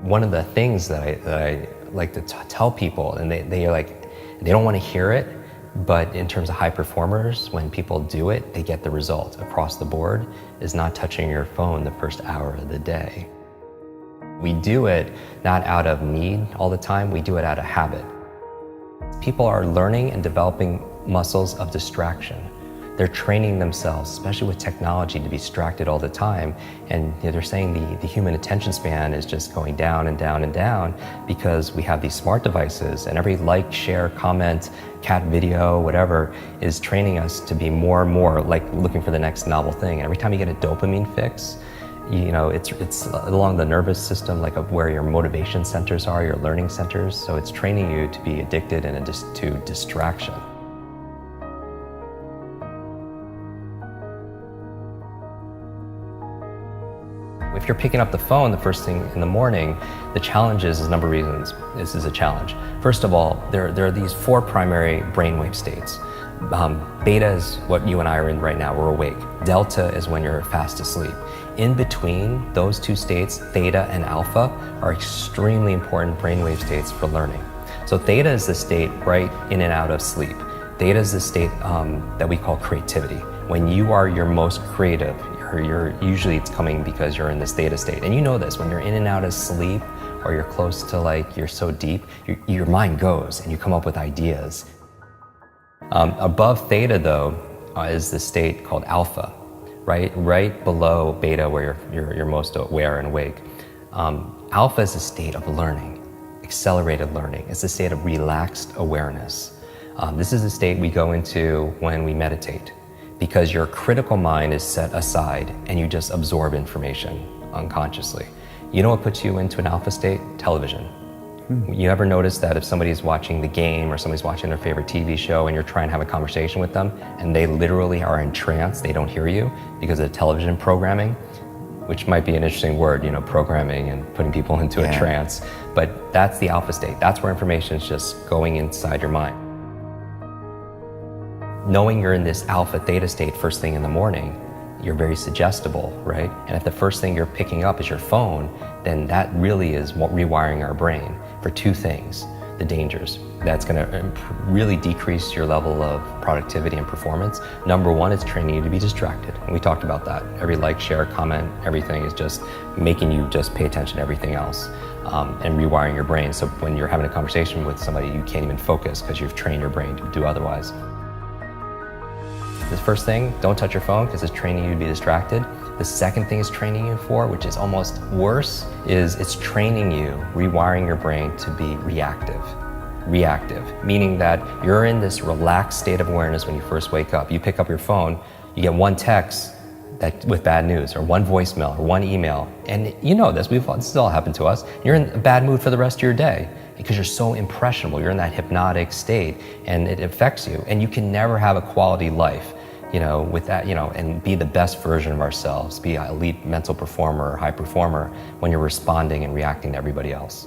one of the things that I like to tell people, and they are like, they don't want to hear it, but in terms of high performers, when people do it, they get the result across the board, is not touching your phone the first hour of the day. We do it not out of need all the time, we do it out of habit. People are learning and developing muscles of distraction. They're training themselves, especially with technology, to be distracted all the time. And they're saying the human attention span is just going down and down and down because we have these smart devices, and every like, share, comment, cat video, whatever, is training us to be more and more like looking for the next novel thing. And every time you get a dopamine fix, it's along the nervous system, like of where your motivation centers are, your learning centers. So it's training you to be addicted and to distraction. If you're picking up the phone the first thing in the morning, the challenge is a number of reasons. This is a challenge. First of all, there are these 4 primary brainwave states. Beta is what you and I are in right now, we're awake. Delta is when you're fast asleep. In between those 2 states, theta and alpha, are extremely important brainwave states for learning. So theta is the state right in and out of sleep. Theta is the state that we call creativity. When you are your most creative, usually it's coming because you're in this theta state. And you know this, when you're in and out of sleep, or you're close to you're so deep, your mind goes and you come up with ideas. Above theta though, is the state called alpha, right below beta where you're most aware and awake. Alpha is a state of learning, accelerated learning. It's a state of relaxed awareness. This is a state we go into when we meditate, because your critical mind is set aside and you just absorb information unconsciously. You know what puts you into an alpha state? Television. You ever notice that if somebody's watching the game or somebody's watching their favorite TV show and you're trying to have a conversation with them and they literally are in trance, they don't hear you because of the television programming, which might be an interesting word, programming and putting people into a trance, but that's the alpha state. That's where information is just going inside your mind. Knowing you're in this alpha theta state first thing in the morning, you're very suggestible, right? And if the first thing you're picking up is your phone, then that really is rewiring our brain for 2 things, the dangers. That's gonna really decrease your level of productivity and performance. Number 1, it's training you to be distracted. And we talked about that. Every like, share, comment, everything is just making you just pay attention to everything else and rewiring your brain. So when you're having a conversation with somebody, you can't even focus because you've trained your brain to do otherwise. The first thing, don't touch your phone because it's training you to be distracted. The second thing it's training you for, which is almost worse, is it's training you, rewiring your brain to be reactive. Reactive, meaning that you're in this relaxed state of awareness when you first wake up. You pick up your phone, you get one text with bad news, or one voicemail, or one email, and you know this has all happened to us. You're in a bad mood for the rest of your day because you're so impressionable. You're in that hypnotic state, and it affects you, and you can never have a quality life with that, and be the best version of ourselves, be an elite mental performer or high performer when you're responding and reacting to everybody else.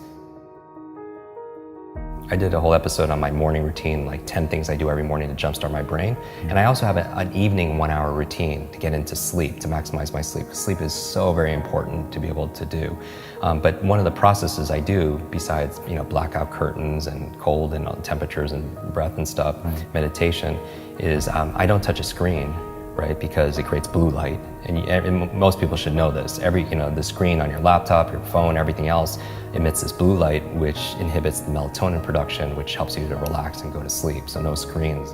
I did a whole episode on my morning routine, like 10 things I do every morning to jumpstart my brain. And I also have an evening 1-hour routine to get into sleep, to maximize my sleep. Sleep is so very important to be able to do. But one of the processes I do, besides blackout curtains and cold and temperatures and breath and stuff, meditation, is I don't touch a screen, right? Because it creates blue light. And most people should know this. The screen on your laptop, your phone, everything else emits this blue light, which inhibits the melatonin production, which helps you to relax and go to sleep. So no screens.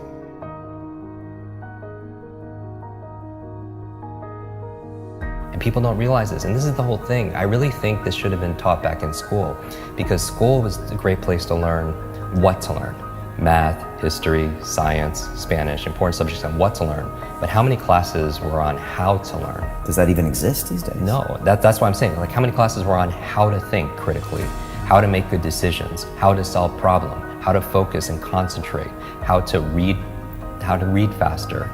And people don't realize this, and this is the whole thing. I really think this should have been taught back in school, because school was a great place to learn what to learn. Math, history, science, Spanish, important subjects on what to learn. But how many classes were on how to learn? Does that even exist these days? No, that's what I'm saying. Like, how many classes were on how to think critically, how to make good decisions, how to solve problems, how to focus and concentrate, how to read faster,